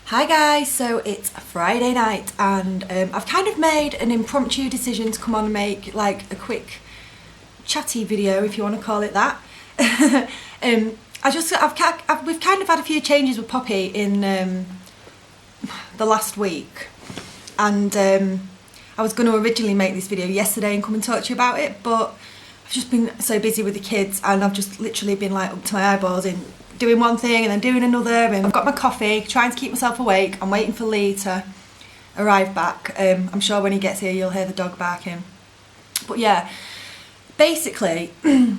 Hi guys, so it's Friday night and I've kind of made an impromptu decision to come on and make like a quick chatty video, if you want to call it that. We've kind of had a few changes with Poppy in the last week, and I was going to originally make this video yesterday and come and talk to you about it, but I've just been so busy with the kids and I've just literally been like up to my eyeballs in doing one thing and then doing another, and I've got my coffee, trying to keep myself awake. I'm waiting for Lee to arrive back. I'm sure when he gets here you'll hear the dog barking. But yeah, basically for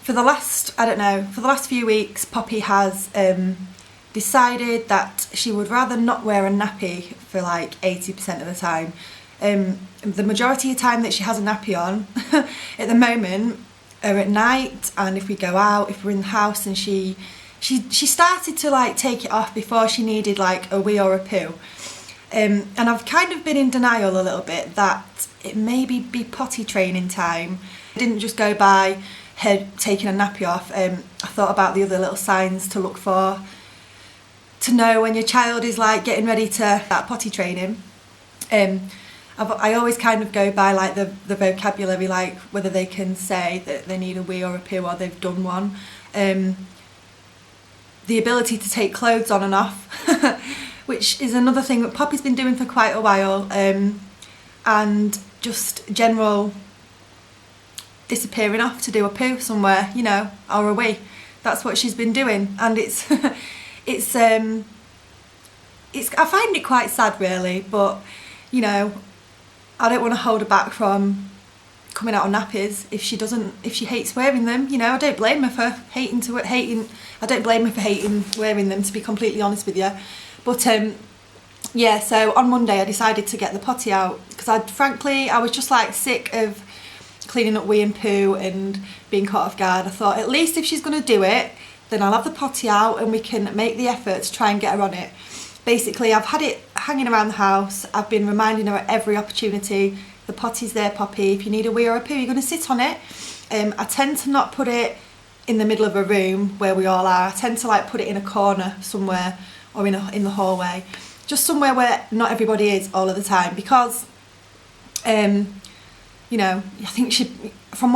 the last few weeks Poppy has decided that she would rather not wear a nappy for like 80% of the time. The majority of the time that she has a nappy on at the moment are at night, and if we go out, if we're in the house, and she started to like take it off before she needed like a wee or a poo. And I've kind of been in denial a little bit that it may be potty training time. I didn't just go by her taking a nappy off. I thought about the other little signs to look for, to know when your child is like getting ready to start potty training. I always kind of go by like the vocabulary, like whether they can say that they need a wee or a poo or they've done one. The ability to take clothes on and off, which is another thing that Poppy's been doing for quite a while, and just general disappearing off to do a poo somewhere, you know, or a wee. That's what she's been doing, and it's I find it quite sad really, but you know, I don't want to hold her back from coming out on nappies if she hates wearing them. You know, I don't blame her for hating wearing them, to be completely honest with you. But yeah, so on Monday I decided to get the potty out because I was just like sick of cleaning up wee and poo and being caught off guard. I thought at least if she's going to do it, then I'll have the potty out and we can make the effort to try and get her on it. Basically, I've had it hanging around the house. I've been reminding her at every opportunity, the potty's there, Poppy. If you need a wee or a poo, you're going to sit on it. I tend to not put it in the middle of a room where we all are. I tend to like put it in a corner somewhere, or in the hallway, just somewhere where not everybody is all of the time, because you know, I think from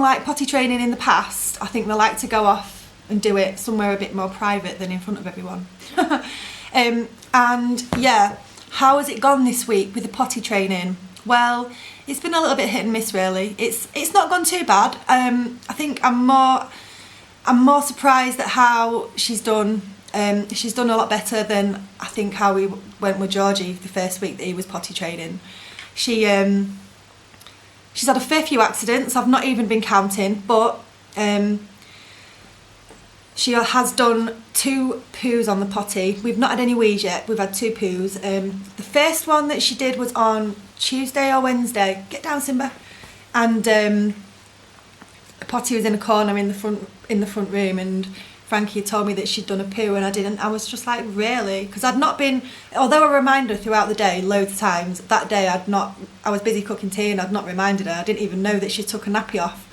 like potty training in the past, I think they like to go off and do it somewhere a bit more private than in front of everyone. And yeah, how has it gone this week with the potty training? Well, it's been a little bit hit and miss really. It's not gone too bad. I think I'm more surprised at how she's done. She's done a lot better than I think how we went with Georgie the first week that he was potty training. She's had a fair few accidents. I've not even been counting, but she has done 2 poos on the potty. We've not had any wees yet, we've had 2 poos. The first one that she did was on Tuesday or Wednesday. Get down, Simba. And Potty was in a corner in the front room, and Frankie told me that she'd done a poo and I didn't. I was just like, really? Because I'd not been, although I reminded her throughout the day loads of times, that day I was busy cooking tea and I'd not reminded her. I didn't even know that she took a nappy off.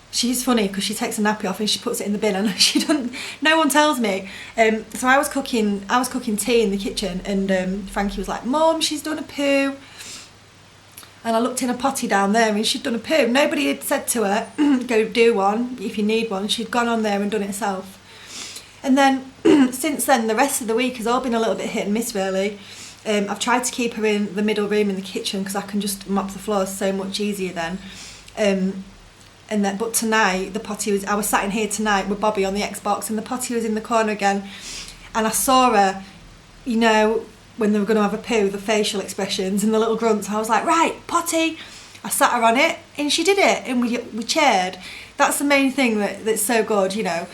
She's funny because she takes a nappy off and she puts it in the bin, and no one tells me. So I was cooking tea in the kitchen, and Frankie was like, Mum, she's done a poo. And I looked in a potty down there and she'd done a poo. Nobody had said to her, go do one if you need one. She'd gone on there and done it herself. And then since then, the rest of the week has all been a little bit hit and miss really. I've tried to keep her in the middle room in the kitchen because I can just mop the floors so much easier then. But tonight I was sat in here tonight with Bobby on the Xbox, and the potty was in the corner again, and I saw her, you know, when they were going to have a poo, the facial expressions and the little grunts. I was like, right, potty. I sat her on it and she did it, and we cheered. That's the main thing that's so good, you know,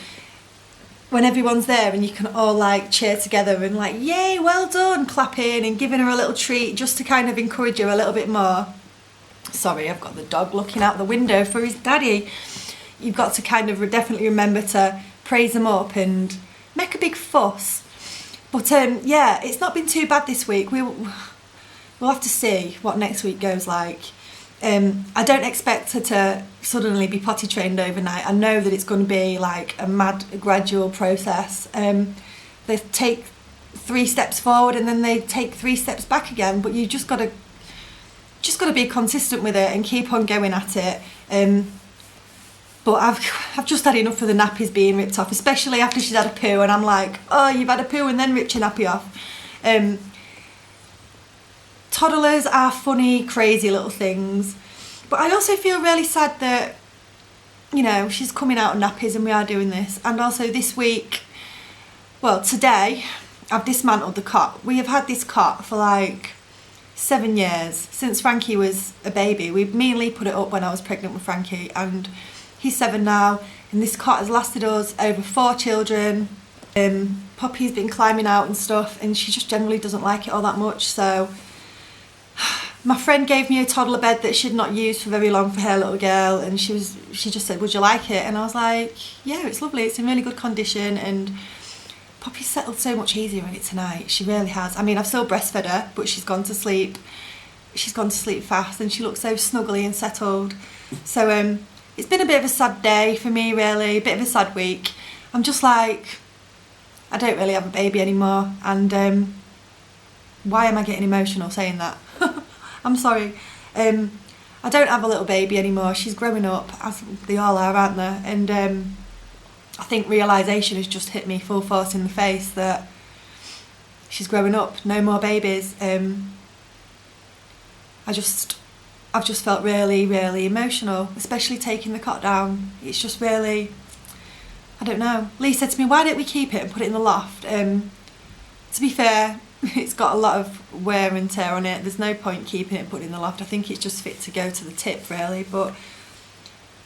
when everyone's there and you can all like cheer together and like, yay, well done, clapping and giving her a little treat just to kind of encourage her a little bit more. Sorry, I've got the dog looking out the window for his daddy. You've got to kind of definitely remember to praise him up and make a big fuss. But yeah, it's not been too bad this week. We'll have to see what next week goes like. I don't expect her to suddenly be potty trained overnight. I know that it's going to be like a mad gradual process. They take 3 steps forward and then they take 3 steps back again, but you just got to be consistent with it and keep on going at it. But I've just had enough of the nappies being ripped off, especially after she's had a poo, and I'm like, oh, you've had a poo and then ripped your nappy off. Toddlers are funny, crazy little things, but I also feel really sad that, you know, she's coming out of nappies and we are doing this. And also this week, well, today, I've dismantled the cot. We have had this cot for like 7 years, since Frankie was a baby. Me and Lee put it up when I was pregnant with Frankie, and he's 7 now, and this cot has lasted us over 4 children. Poppy's been climbing out and stuff, and she just generally doesn't like it all that much. So my friend gave me a toddler bed that she'd not used for very long for her little girl, and she just said, would you like it? And I was like, yeah, it's lovely, it's in really good condition, and Poppy's settled so much easier in it tonight. She really has. I mean, I've still breastfed her, but she's gone to sleep. She's gone to sleep fast, and she looks so snuggly and settled. So it's been a bit of a sad day for me, really, a bit of a sad week. I'm just like, I don't really have a baby anymore, and why am I getting emotional saying that? I'm sorry. I don't have a little baby anymore. She's growing up, as they all are, aren't they? And I think realisation has just hit me full force in the face that she's growing up, no more babies. I've just felt really, really emotional, especially taking the cot down. It's just really, I don't know. Lee said to me, why don't we keep it and put it in the loft? To be fair, it's got a lot of wear and tear on it. There's no point keeping it and putting it in the loft. I think it's just fit to go to the tip, really. But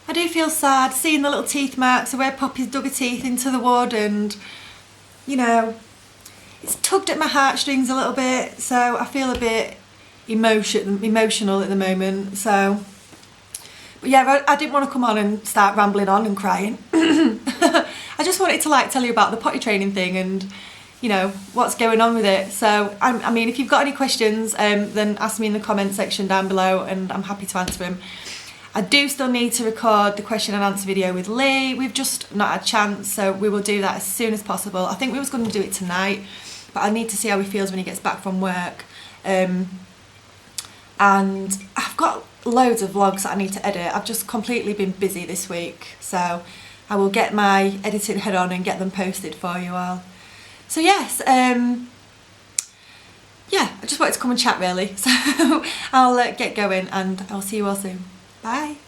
I do feel sad seeing the little teeth marks of where Poppy's dug her teeth into the wood, and, you know, it's tugged at my heartstrings a little bit, so I feel a bit emotional at the moment. So, but yeah, I didn't want to come on and start rambling on and crying. I just wanted to like tell you about the potty training thing and, you know, what's going on with it. So I mean, if you've got any questions, then ask me in the comment section down below, and I'm happy to answer them. I do still need to record the question and answer video with Lee. We've just not had a chance, so we will do that as soon as possible. I think we was going to do it tonight, but I need to see how he feels when he gets back from work. And I've got loads of vlogs that I need to edit. I've just completely been busy this week, so I will get my editing head on and get them posted for you all. So yes, yeah, I just wanted to come and chat really. So I'll get going, and I'll see you all soon. Bye.